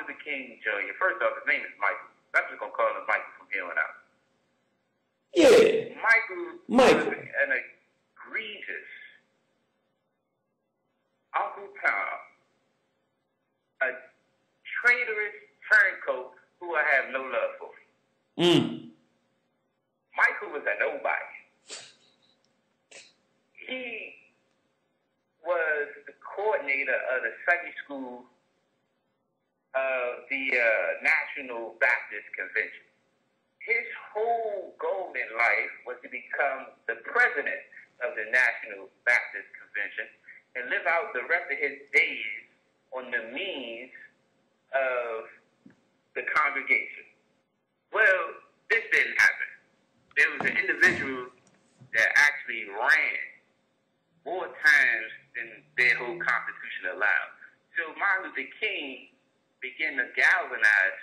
Luther King Jr., first off, his name is Michael. I'm just going to call him Michael from here on out. Yeah. Michael. Was an egregious Uncle Tom, a traitorous turncoat who I have no love for. Michael was a nobody. He was the coordinator of the Sunday school of the National Baptist Convention. His whole goal in life was to become the president of the National Baptist Convention and live out the rest of his days on the means of the congregation. Well, this didn't happen. There was an individual that actually ran more times than their whole constitution allowed. So Martin Luther King began to galvanize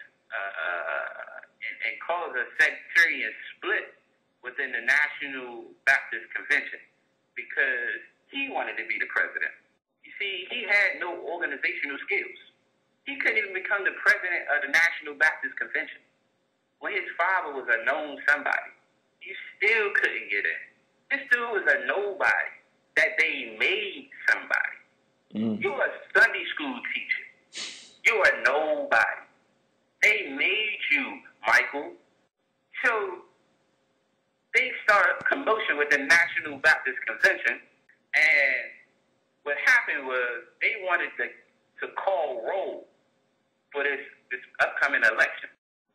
and cause a sectarian split within the National Baptist Convention because he wanted to be the president. You see, he had no organizational skills. He couldn't even become the president of the National Baptist Convention. When his father was a known somebody, you still couldn't get in. This dude was a nobody that they made somebody. You're a Sunday school teacher. You're a nobody. They made you, Michael. So they started a commotion with the National Baptist Convention, and what happened was they wanted to call roll for this upcoming election.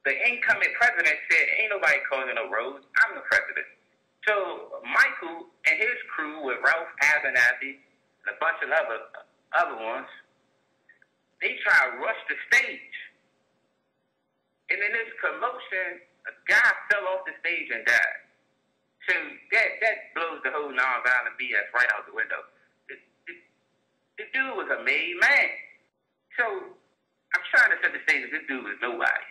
The incoming president said, ain't nobody calling no roll. I'm the president. So Michael and his crew with Ralph Abernathy and a bunch of other ones, they try to rush the stage. And in this commotion, a guy fell off the stage and died. So that blows the whole nonviolent BS right out the window. The dude was a made man. So I'm trying to set the stage that this dude was nobody.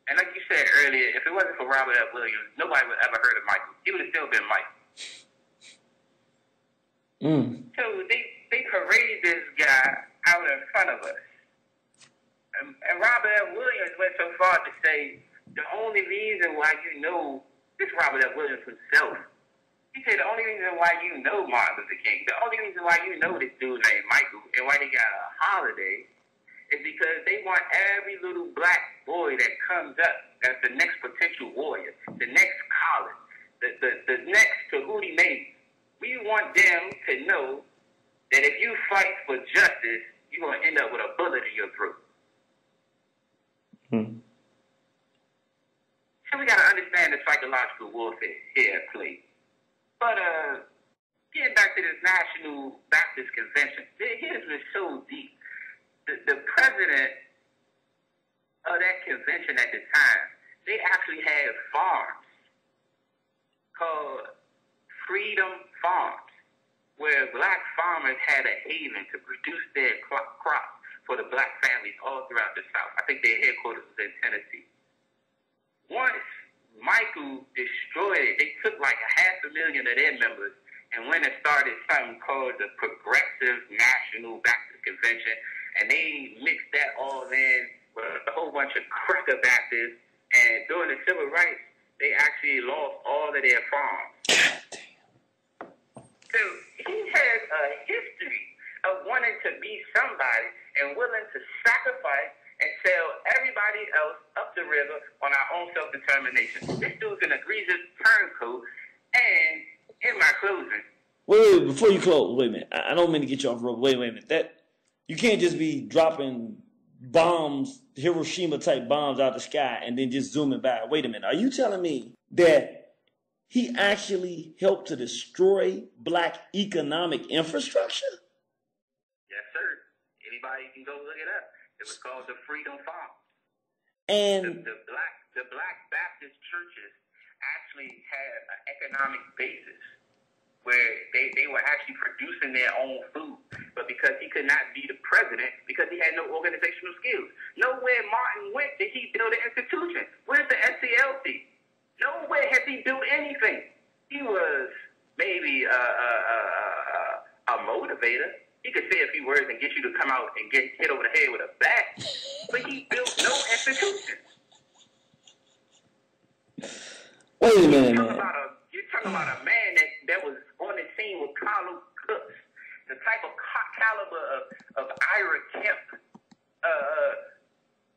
And like you said earlier, if it wasn't for Robert F. Williams, nobody would ever heard of Michael. He would have still been Michael. So they paraded this guy out in front of us. And Robert F. Williams went so far to say, the only reason why you know, this Robert F. Williams himself, he said the only reason why you know Martin Luther King, the only reason why you know this dude named Michael and why they got a holiday is because they want every little black boy that comes up as the next potential warrior, the next Colin, the next Tahuti Navy. We want them to know that if you fight for justice, you're going to end up with a bullet in your throat. So we got to understand the psychological warfare here at play. But getting back to this National Baptist Convention, his was so deep. The president of that convention at the time, they actually had farms called Freedom Farms, where black farmers had a haven to produce their crops for the black families all throughout the South. I think their headquarters was in Tennessee. Once Michael destroyed it, they took like 500,000 of their members and went and started something called the Progressive National Baptist Convention, and they mixed that all in with a whole bunch of cracker Baptists, and during the civil rights, they actually lost all of their farms. So he has a history of wanting to be somebody and willing to sacrifice and tell everybody else up the river on our own self-determination. This dude's an egregious turncoat, and in my closing. Wait, before you close, wait a minute. I don't mean to get you off the road. Wait a minute. You can't just be dropping bombs, Hiroshima-type bombs out of the sky and then just zooming by. Wait a minute. Are you telling me that he actually helped to destroy black economic infrastructure? Yes, sir. Anybody can go look it up. It was called the Freedom Farm. And the black Baptist churches actually had an economic basis where they were actually producing their own food. But because he could not be the president, because he had no organizational skills. Nowhere Martin went did he build an institution. Where's the SCLC? Nowhere has he built anything. He was maybe a motivator. He could say a few words and get you to come out and get hit over the head with a bat. But he built Constitution. Wait a minute, man. You're talking about a man that was on the scene with Carlos Cooks, the type of caliber of Ira Kemp,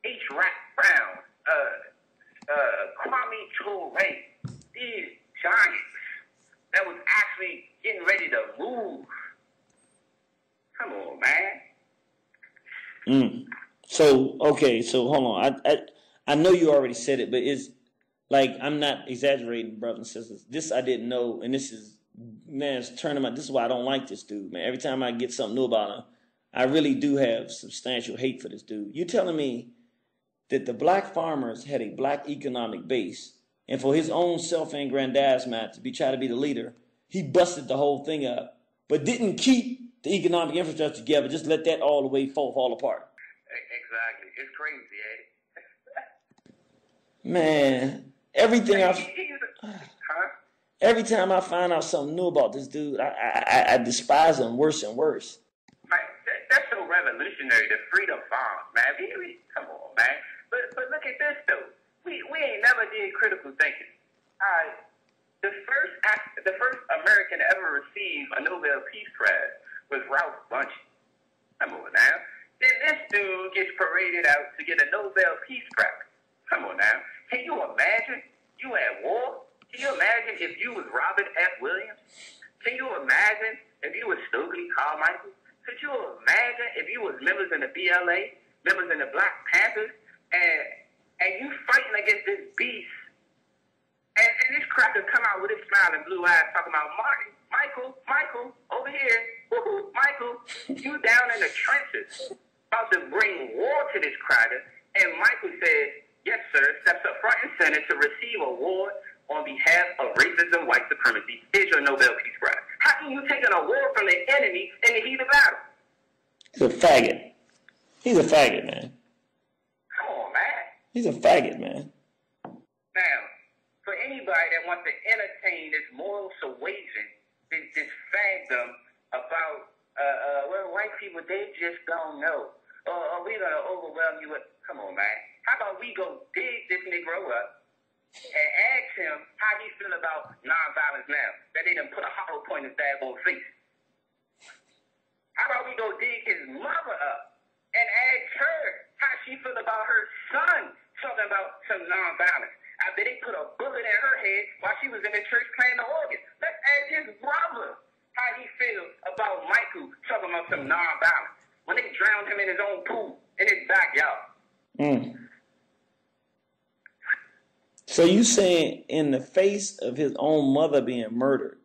H. Rat Brown, Kwame Ture, these giants that was actually getting ready to move. Come on, man. So, okay, so hold on. I know you already said it, but it's like, I'm not exaggerating, brothers and sisters. This I didn't know, and this is, man, it's turning my, this is why I don't like this dude, man. Every time I get something new about him, I really do have substantial hate for this dude. You telling me that the black farmers had a black economic base, and for his own self-aggrandizement to try to be the leader, he busted the whole thing up, but didn't keep the economic infrastructure together, just let that all the way fall apart. Exactly. It's crazy, Man, every time I find out something new about this dude, I despise him worse and worse. Man, that's so revolutionary, the freedom farms, man. Come on, man. But look at this, though. We ain't never did critical thinking. All right. The first American to ever receive a Nobel Peace Prize was Ralph Bunche. Come on now. Then this dude gets paraded out to get a Nobel Peace Prize. Come on now. Can you imagine you at war? Can you imagine if you was Robert F. Williams? Can you imagine if you was Stokely Carmichael? Could you imagine if you was members in the BLA, members in the Black Panthers, and you fighting against this beast? And this cracker come out with his smiling blue eyes talking about Michael, over here. Woo-hoo, Michael, you down in the trenches about to bring war to this cracker. And Michael says, yes, sir, steps up front and center to receive an award on behalf of racism, white supremacy. Here's your Nobel Peace Prize. How can you take an award from the enemy in the heat of battle? He's a faggot. He's a faggot, man. Come on, man. He's a faggot, man. Now, for anybody that wants to entertain this moral suasion, this fandom about, well, white people, they just don't know. Or we're going to overwhelm you with, come on, man. How about we go dig this Negro up and ask him how he feel about nonviolence now, that they done put a hollow point in his daggone face? How about we go dig his mother up and ask her how she feel about her son talking about some nonviolence? I bet they put a bullet in her head while she was in the church playing the organ. Let's ask his brother how he feels about Michael talking about some nonviolence when they drowned him in his own pool in his backyard. So you saying in the face of his own mother being murdered,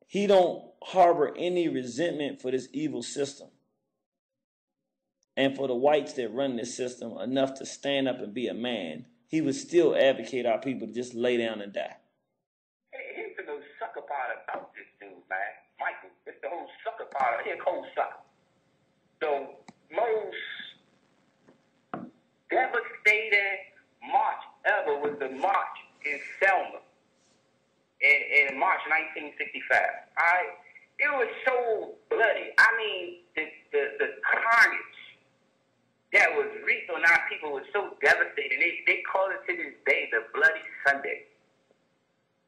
he don't harbor any resentment for this evil system and for the whites that run this system enough to stand up and be a man? He would still advocate our people to just lay down and die. Here's the little sucker part about this dude, man. Michael, it's the whole sucker part. He's a cold sucker. The most devastating march ever was the march in Selma in March 1965. It was so bloody. I mean, the carnage that was wreaked on our people was so devastating. They call it to this day the Bloody Sunday.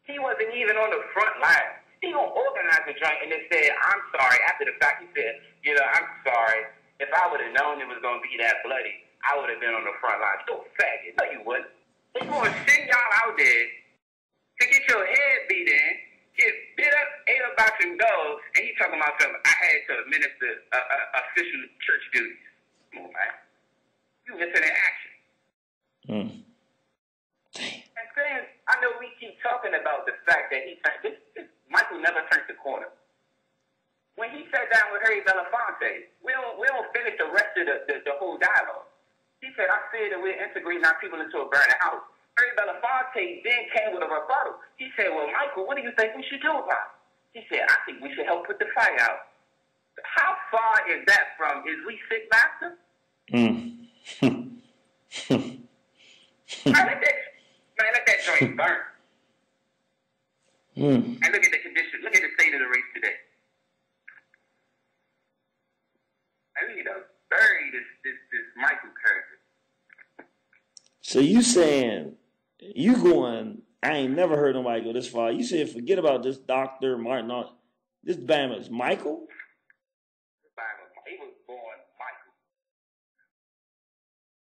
He wasn't even on the front line. He gonna organize a joint and they said, I'm sorry. After the fact, he said, I'm sorry. If I would have known it was gonna be that bloody, I would have been on the front line. So faggot. No, you wouldn't. They gonna send y'all out there to get your head beat in, get bit up, ate up by some dogs, and he talking about something. I had to administer official church duties. Come on, man. You missing in action. And then I know we keep talking about the fact that Michael never turned the corner. When he sat down with Harry Belafonte, we don't finish the rest of the whole dialogue. He said, I fear that we're integrating our people into a burning house. Harry Belafonte then came with a rebuttal. He said, well, Michael, what do you think we should do about it? He said, I think we should help put the fire out. How far is that from, is we sick, master? Let that joint burn. And look at the condition. Look at the state of the race today. And bury this Michael character. So you saying, you going, I ain't never heard nobody go this far. You said, forget about this Dr. Martin. This Bama is Michael? He was born Michael.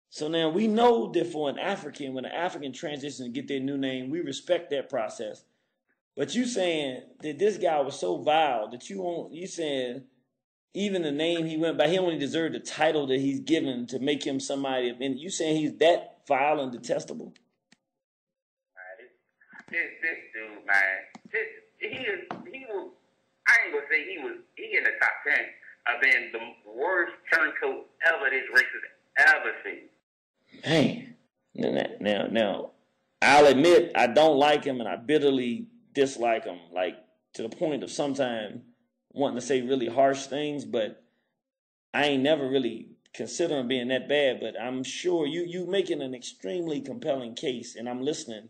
So now we know that for an African, when an African transitions and get their new name, we respect that process. But you saying that this guy was so vile that you saying even the name he went by, he only deserved the title that he's given to make him somebody. And you saying he's that vile and detestable? This dude, man, he was. I ain't gonna say he in the top 10 of being the worst turncoat ever this race has ever seen. Man, now, I'll admit I don't like him and I bitterly dislike him, like to the point of sometimes wanting to say really harsh things, but I ain't never really consider him being that bad. But I'm sure you making an extremely compelling case, and I'm listening,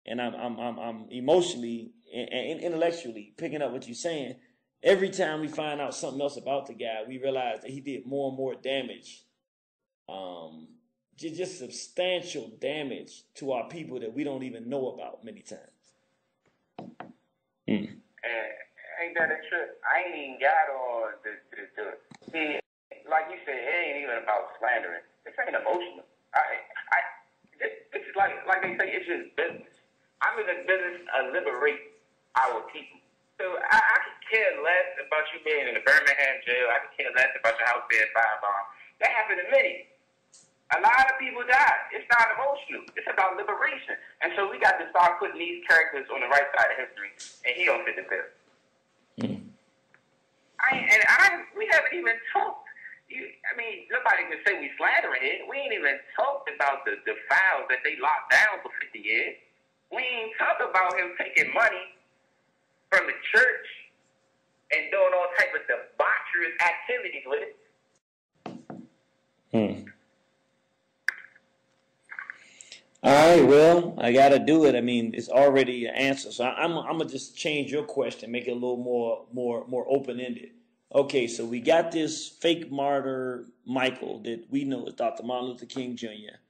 and I'm emotionally and intellectually picking up what you're saying. Every time we find out something else about the guy, we realize that he did more and more damage, just substantial damage to our people that we don't even know about many times. And ain't that a trip? I ain't even got on see, like you said, it ain't even about slandering. This ain't emotional. This is like they say, it's just business. I'm in the business of liberate our people. So I could care less about you being in the Birmingham jail. I could care less about your house being firebombed. That happened to many. A lot of people died. It's not emotional. It's about liberation. And so we got to start putting these characters on the right side of history, and he don't fit the bill. We haven't even talked. Nobody can say we slandering it. We ain't even talked about the files that they locked down for 50 years. We ain't talked about him taking money from the church and doing all type of debaucherous activities with it. All right, well, I got to do it. I mean, it's already an answer. So I'm going to just change your question, make it a little more open-ended. Okay, so we got this fake martyr, Michael, that we know is Dr. Martin Luther King Jr.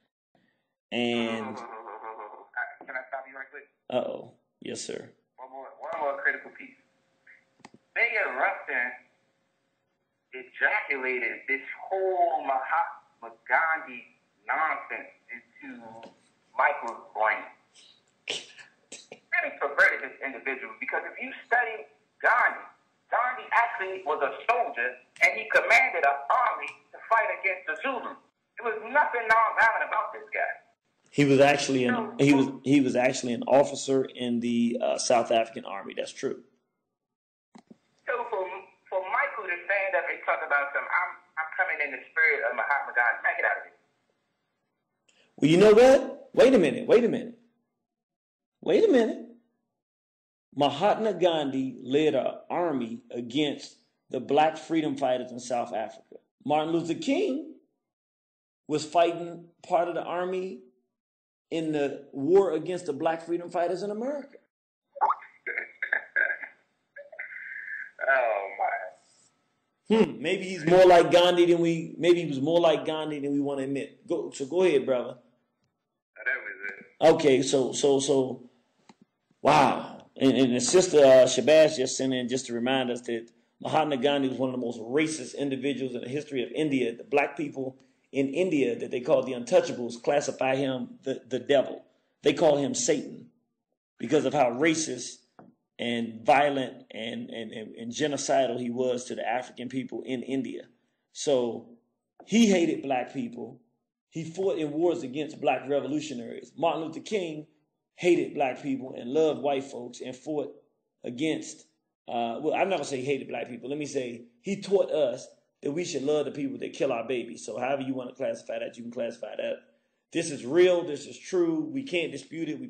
And... Can I stop you right quick? Uh-oh. Yes, sir. One more critical piece. They erupted, ejaculated this whole Mahatma Gandhi nonsense into Michael's brain. Really perverted this individual, because if you study Gandhi actually was a soldier and he commanded an army to fight against the Zulus. There was nothing nonviolent about this guy. He was actually an officer in the South African Army. That's true. So for Michael to stand up and talk about I'm coming in the spirit of Mahatma Gandhi, man, get out of here. Well, you know what? Wait a minute. Mahatma Gandhi led an army against the black freedom fighters in South Africa. Martin Luther King was fighting part of the army in the war against the black freedom fighters in America. Oh my. Maybe he's more like Gandhi than we want to admit. Go ahead, brother. That was it. Okay, so wow. And the sister Shabazz just sent in just to remind us that Mahatma Gandhi was one of the most racist individuals in the history of India. The black people in India that they call the untouchables classify him the devil. They call him Satan because of how racist and violent and genocidal he was to the African people in India. So he hated black people. He fought in wars against black revolutionaries. Martin Luther King hated black people and loved white folks and fought against, I'm not going to say hated black people. Let me say he taught us that we should love the people that kill our babies. So however you want to classify that, you can classify that. This is real. This is true. We can't dispute it. We